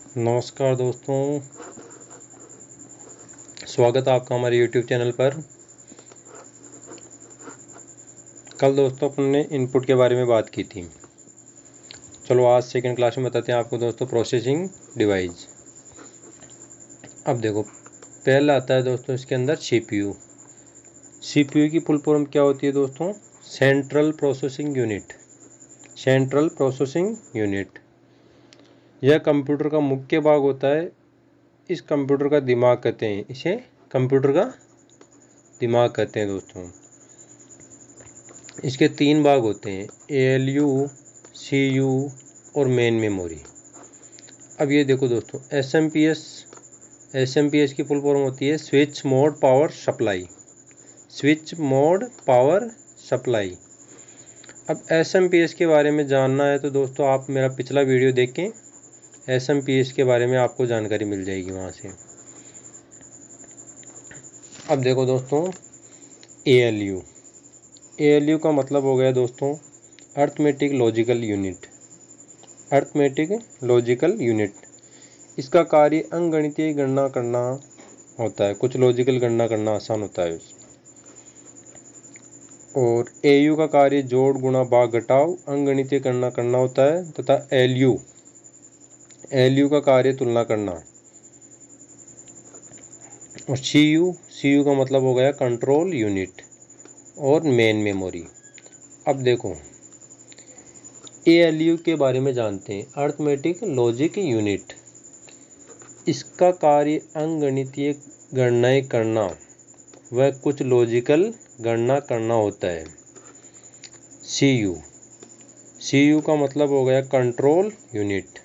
नमस्कार दोस्तों, स्वागत है आपका हमारे YouTube चैनल पर। कल दोस्तों अपने इनपुट के बारे में बात की थी। चलो आज सेकंड क्लास में बताते हैं आपको दोस्तों प्रोसेसिंग डिवाइस। अब देखो, पहला आता है दोस्तों इसके अंदर CPU। CPU की फुल फॉर्म क्या होती है दोस्तों? Central processing unit. Central processing unit यह कंप्यूटर का मुख्य भाग होता है। इस कंप्यूटर का दिमाग कहते हैं, इसे कंप्यूटर का दिमाग कहते हैं दोस्तों। इसके 3 भाग होते हैं, ALU, CU और मेन मेमोरी। अब ये देखो दोस्तों, SMPS की फुल फॉर्म होती है switch mode power supply. Switch mode power supply. अब SMPS के बारे में जानना है तो दोस्तों आप मेरा पिछला वीडियो देखें। SMPS के बारे में आपको जानकारी मिल जाएगी वहाँ से। अब देखो दोस्तों, ALU का मतलब हो गया दोस्तों arithmetic logical unit. Arithmetic logical unit, इसका कार्य अंकगणितीय गणना करना होता है। कुछ लॉजिकल गणना करना आसान होता है। और AU का कार्य जोड़ गुणा भाग घटाव अंकगणितीय गणना करना होता है, तथा LU का कार्य तुलना करना। और CU का मतलब हो गया कंट्रोल यूनिट और मेन मेमोरी। अब देखो ALU के बारे में जानते हैं, अर्थमेटिक लॉजिक यूनिट। इसका कार्य अंकगणितीय गणनाएं करना व कुछ लॉजिकल गणना करना होता है। CU का मतलब हो गया कंट्रोल यूनिट।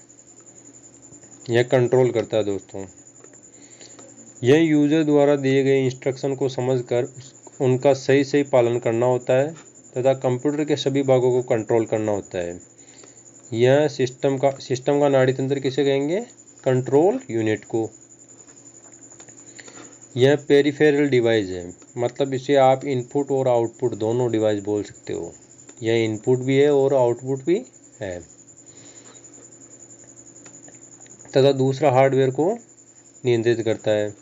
यह कंट्रोल करता है दोस्तों। यह यूजर द्वारा दिए गए इंस्ट्रक्शन को समझकर उनका सही पालन करना होता है तथा कंप्यूटर के सभी भागों को कंट्रोल करना होता है। यह सिस्टम का नाड़ी तंत्र किसे कहेंगे? कंट्रोल यूनिट को। यह पेरिफेरल डिवाइस है, मतलब इसे आप इनपुट और आउटपुट दोनों डिवाइस बोल सकते हो। यह इनपुट भी है और आउटपुट भी है, तथा दूसरा हार्डवेयर को नियंत्रित करता है।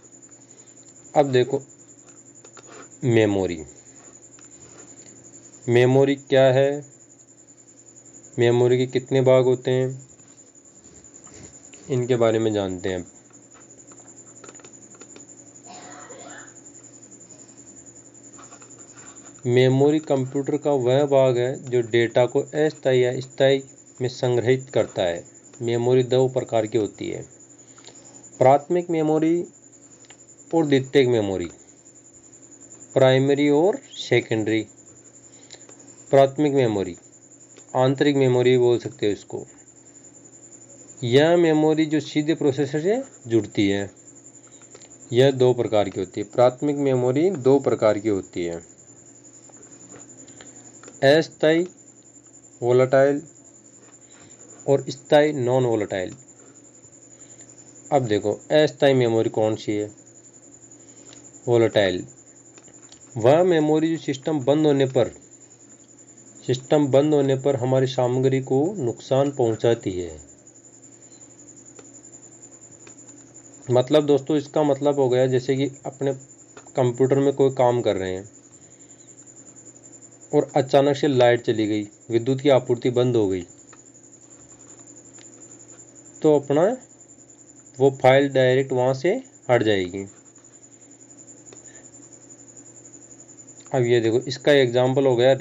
अब देखो मेमोरी क्या है, मेमोरी के कितने भाग होते हैं, इनके बारे में जानते हैं। मेमोरी कंप्यूटर का वह भाग है जो डेटा को अस्थायी या स्थायी में संग्रहित करता है। मेमोरी 2 प्रकार की होती है, प्राथमिक मेमोरी और द्वितीयक मेमोरी। प्राइमरी और सेकेंडरी। प्राथमिक मेमोरी, आंतरिक मेमोरी बोल सकते हो इसको। यह मेमोरी जो सीधे प्रोसेसर से जुड़ती है। यह 2 प्रकार की होती है। प्राथमिक मेमोरी 2 प्रकार की होती है, अस्थायी वोलेटाइल और स्थायी नॉन वोलेटाइल। अब देखो अस्थायी मेमोरी कौन सी है? वोलेटाइल वह मेमोरी जो सिस्टम बंद होने पर हमारी सामग्री को नुकसान पहुंचाती है। मतलब दोस्तों इसका मतलब हो गया, जैसे कि अपने कंप्यूटर में कोई काम कर रहे हैं और अचानक से लाइट चली गई, विद्युत की आपूर्ति बंद हो गई, तो अपना वो फाइल डायरेक्ट वहाँ से हट जाएगी। अब ये देखो, इसका एग्जाम्पल हो गया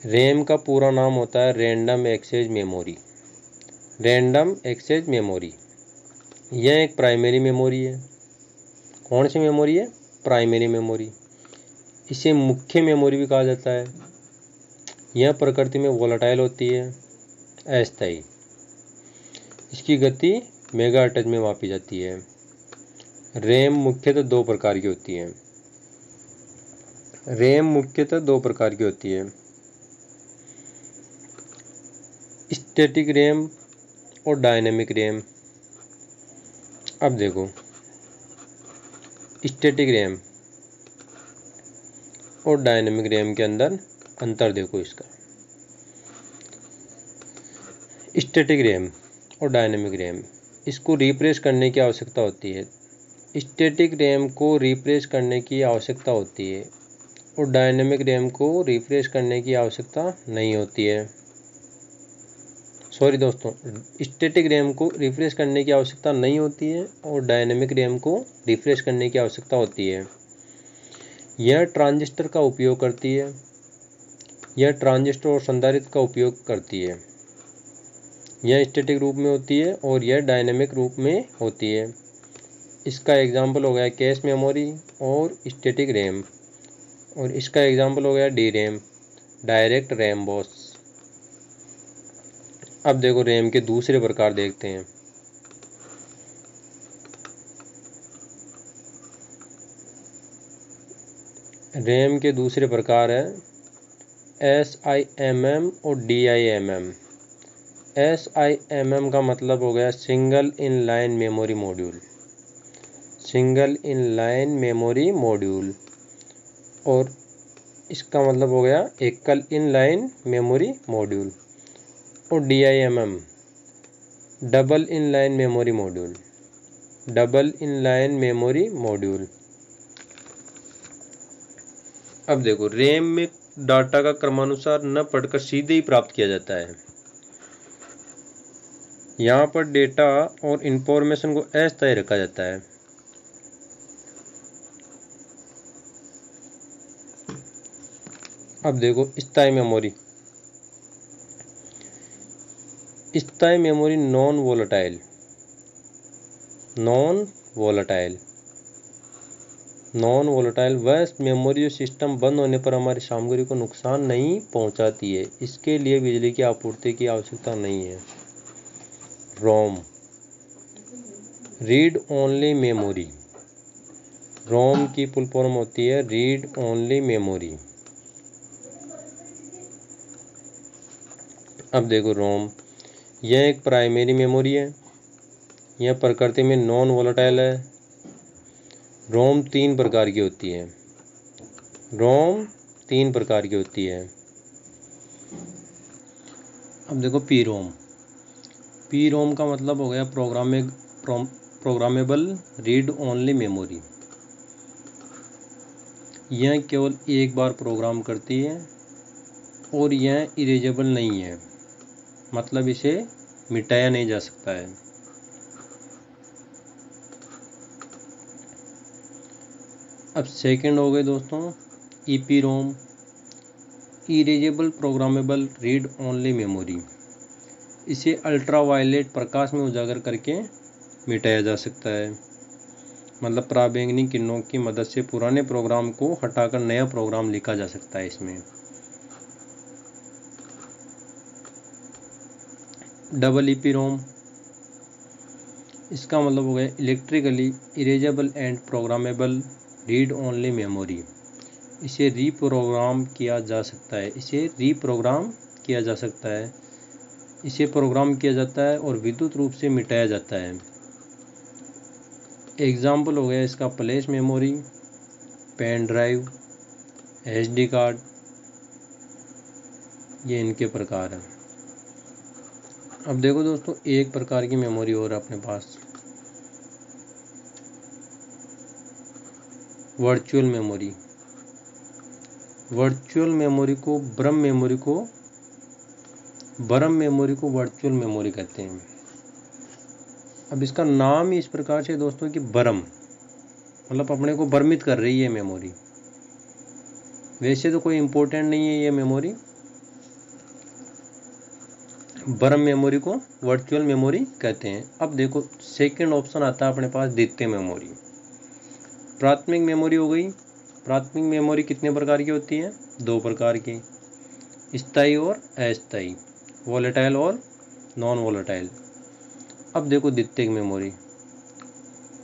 रैम का पूरा नाम होता है random access memory. Random access memory यह एक प्राइमरी मेमोरी है। कौन सी मेमोरी है? Primary memory. इसे मुख्य मेमोरी भी कहा जाता है। यह प्रकृति में वोलेटाइल होती है, अस्थायी। इसकी गति मेगाहर्ट्ज में मापी जाती है। रैम मुख्यतः 2 प्रकार की होती है। स्टैटिक रैम और डायनेमिक रैम। अब देखो स्टैटिक रैम और डायनेमिक रैम के अंदर अंतर देखो। इसका स्टैटिक रैम और डायनेमिक रैम। इसको रिफ्रेश करने की आवश्यकता होती है। स्टैटिक रैम को रिफ्रेश करने की आवश्यकता होती है और डायनेमिक रैम को रिफ्रेश करने की आवश्यकता नहीं होती है। सॉरी दोस्तों, स्टैटिक रैम को रिफ्रेश करने की आवश्यकता नहीं होती है और डायनेमिक रैम को रिफ्रेश करने की आवश्यकता होती है। यह ट्रांजिस्टर का उपयोग करती है। यह ट्रांजिस्टर और संधारित्र का उपयोग करती है। यह स्टैटिक रूप में होती है और यह डायनेमिक रूप में होती है। इसका एग्जाम्पल हो गया कैश मेमोरी और स्टैटिक रैम, और इसका एग्जाम्पल हो गया D RAM, direct RAM boss. अब देखो रैम के दूसरे प्रकार देखते हैं। रैम के दूसरे प्रकार है SIMM और DIMM। SIMM का मतलब हो गया single in line memory module, single in line memory module, और इसका मतलब हो गया एकल इन लाइन मेमोरी मॉड्यूल। और DIMM double in line memory module, double in line memory module. अब देखो रैम में डाटा का क्रमानुसार न पढ़कर सीधे ही प्राप्त किया जाता है। यहाँ पर डेटा और इंफॉर्मेशन को अस्थायी रखा जाता है। अब देखो स्थायी मेमोरी। स्थायी memory non volatile, non volatile, non volatile वह मेमोरी जो सिस्टम बंद होने पर हमारी सामग्री को नुकसान नहीं पहुंचाती है। इसके लिए बिजली की आपूर्ति की आवश्यकता नहीं है। रोम, रीड ओनली मेमोरी। रोम की फुल फॉर्म होती है रीड ओनली मेमोरी। अब देखो रोम, यह एक प्राइमरी मेमोरी है। यह प्रकृति में नॉन वोलेटाइल है। रोम 3 प्रकार की होती है। रोम 3 प्रकार की होती है। अब देखो पी रोम। पी रोम का मतलब हो गया प्रोग्रामेबल रीड ओनली मेमोरी। यह केवल एक बार प्रोग्राम करती है और यह इरेजेबल नहीं है, मतलब इसे मिटाया नहीं जा सकता है। अब सेकंड हो गए दोस्तों EPROM, erasable programmable read only memory. इसे अल्ट्रावायलेट प्रकाश में उजागर करके मिटाया जा सकता है, मतलब पराबैंगनी किरणों की मदद से पुराने प्रोग्राम को हटाकर नया प्रोग्राम लिखा जा सकता है इसमें। डबल ईपी रोम, इसका मतलब हो गया electrically erasable and programmable read only memory. इसे रीप्रोग्राम किया जा सकता है, इसे रीप्रोग्राम किया जा सकता है, इसे प्रोग्राम किया जाता है और विद्युत रूप से मिटाया जाता है। एग्जाम्पल हो गया इसका flash memory, pen drive, SD card, ये इनके प्रकार हैं। अब देखो दोस्तों एक प्रकार की मेमोरी और अपने पास वर्चुअल मेमोरी। वर्चुअल मेमोरी को ब्रह्म मेमोरी को वर्चुअल मेमोरी कहते हैं। अब इसका नाम ही इस प्रकार से दोस्तों कि ब्रह्म मतलब अपने को भ्रमित कर रही है मेमोरी। वैसे तो कोई इम्पोर्टेंट नहीं है ये मेमोरी। ब्रह्म मेमोरी को वर्चुअल मेमोरी कहते हैं। अब देखो सेकंड ऑप्शन आता है अपने पास द्वितीय मेमोरी। प्राथमिक मेमोरी हो गई। प्राथमिक मेमोरी कितने प्रकार की होती है? 2 प्रकार की, स्थायी और अस्थायी, वोलेटाइल और नॉन वोलेटाइल। अब देखो द्वितीयक मेमोरी,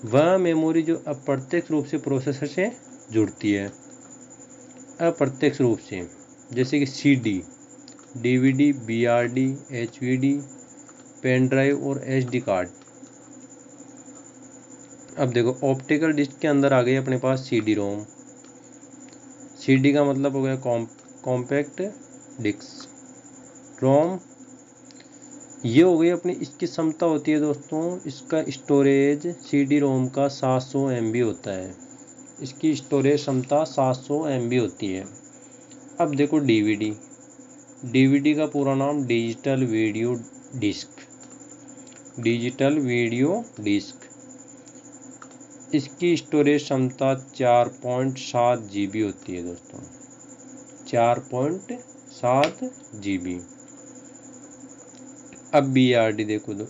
वह मेमोरी जो अप्रत्यक्ष रूप से प्रोसेसर से जुड़ती है, अप्रत्यक्ष रूप से, जैसे कि CD, DVD, BRD, HVD, pen drive और SD कार्ड। अब देखो ऑप्टिकल डिस्क के अंदर आ गई अपने पास CD रोम। CD का मतलब हो गया कॉम्पैक्ट डिस्क। रोम ये हो गई अपनी, इसकी क्षमता होती है दोस्तों, इसका स्टोरेज CD रोम का 700 MB होता है। इसकी स्टोरेज क्षमता 700 MB होती है। अब देखो DVD का पूरा नाम digital video disc. Digital video disc, इसकी स्टोरेज क्षमता 4.7 GB होती है दोस्तों, 4.7 GB। अब BRD देखो दो,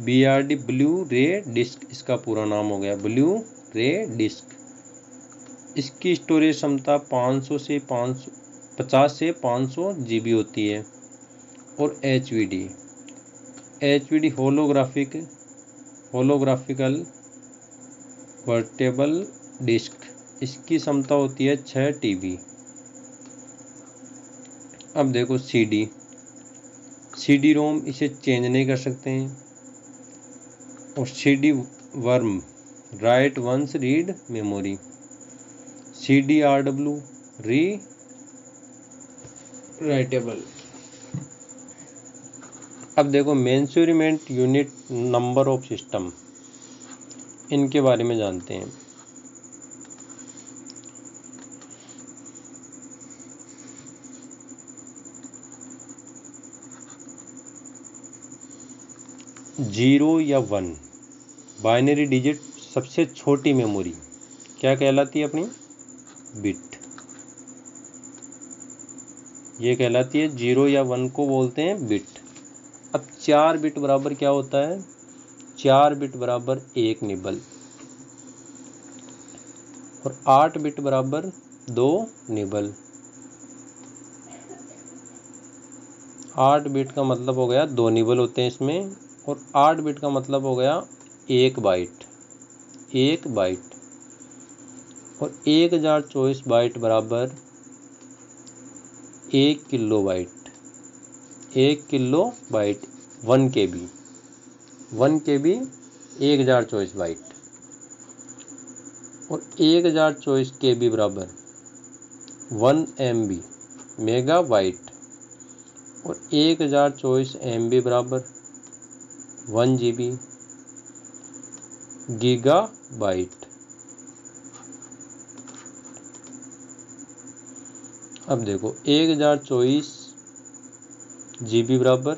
BRD ब्लू रे डिस्क, इसका पूरा नाम हो गया ब्लू रे डिस्क। इसकी स्टोरेज क्षमता 50 से 500 GB होती है। और HVD होलोग्राफिकल वर्टेबल डिस्क, इसकी क्षमता होती है 6 TB। अब देखो CD रोम, इसे चेंज नहीं कर सकते हैं। और CD WORM, write once read memory. CDRW rewritable. अब देखो measurement unit number of system, इनके बारे में जानते हैं। जीरो या 1 बाइनरी डिजिट, सबसे छोटी मेमोरी क्या कहलाती है अपनी? बिट। ये कहलाती है 0 या 1 को बोलते हैं बिट। अब 4 बिट बराबर क्या होता है? 4 बिट बराबर 1 निबल। और 8 बिट बराबर 2 निबल। 8 बिट का मतलब हो गया 2 निबल होते हैं इसमें। और 8 बिट का मतलब हो गया 1 बाइट। 1 बाइट। और 1024 बाइट बराबर 1 kilo byte. 1 kilo byte 1 KB। 1 KB 1024 byte. और 1024 KB बराबर 1 MB मेगा बाइट। और 1024 MB बराबर 1 GB गीगा बाइट। अब देखो 1024 GB बराबर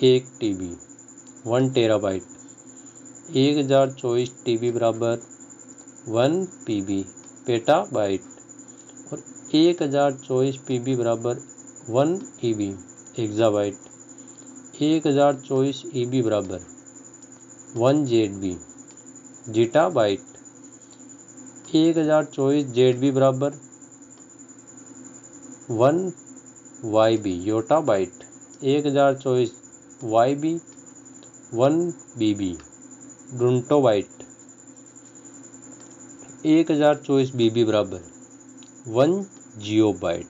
1 TB 1 टेराबाइट। 1024 TB बराबर 1 PB पेटाबाइट। और 1024 PB बराबर 1 EB एक्साबाइट। 1024 EB बराबर 1 ZB जीटाबाइट। 1024 ZB बराबर 1 YB yottabyte. 1024 YB 1 BB ब्रुंटोबाइट। 1024 BB बराबर 1 जियोबाइट।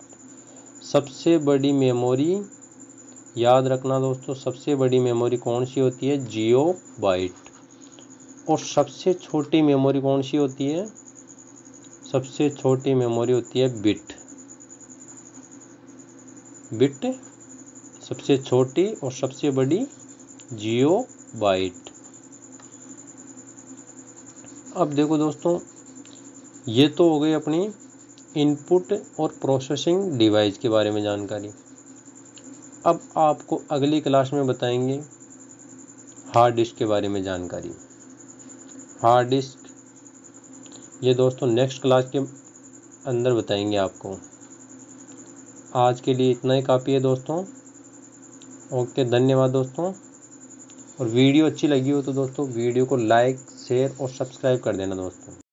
सबसे बड़ी मेमोरी याद रखना दोस्तों, सबसे बड़ी मेमोरी कौन सी होती है? जियोबाइट। और सबसे छोटी मेमोरी कौन सी होती है? सबसे छोटी मेमोरी होती है बिट। बिट सबसे छोटी और सबसे बड़ी जियोबाइट। अब देखो दोस्तों, ये तो हो गई अपनी इनपुट और प्रोसेसिंग डिवाइस के बारे में जानकारी। अब आपको अगली क्लास में बताएंगे हार्ड डिस्क के बारे में जानकारी। हार्ड डिस्क ये दोस्तों नेक्स्ट क्लास के अंदर बताएंगे आपको। आज के लिए इतना ही काफ़ी है दोस्तों। ओके, धन्यवाद दोस्तों। और वीडियो अच्छी लगी हो तो दोस्तों वीडियो को लाइक, शेयर और सब्सक्राइब कर देना दोस्तों।